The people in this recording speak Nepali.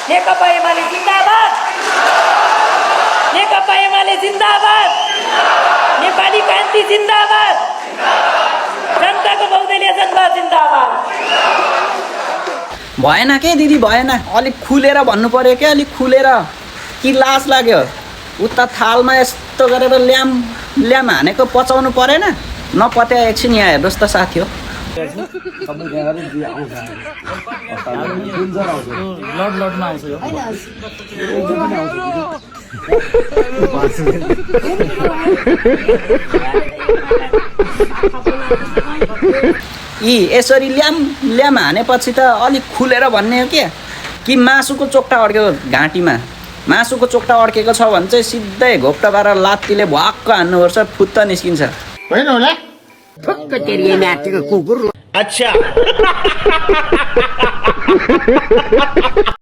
नेकपा एमाले जिन्दाबाद, नेकपा एमाले जिन्दाबाद, नेपाली क्रान्ति जिन्दाबाद, जनताको बहुदलीय जनता जिन्दाबाद। भएन के दिदी, भएन, अलिक खुलेर भन्नु पर्यो क्या, अलिक खुलेर। कि लाज लाग्यो उता थालमा यस्तो गरेर ल्याम ल्याम हानेको पचाउनु परेन? नपत्या एकछिन यहाँ हेर्नुहोस् त साथी हो। यी यसरी ल्याम ल्याम हानेपछि त अलिक खुलेर भन्ने हो क्या। कि मासुको चोक्टा अड्क्यो घाँटीमा, मासुको चोक्टा अड्केको छ भने चाहिँ सिधै घोप्टा पारेर लात्तीले भ्वाक्क हान्नुपर्छ, फुत्त निस्किन्छ। होइन होला ठक्क तेरिए नाटेको कुकुर। अच्छा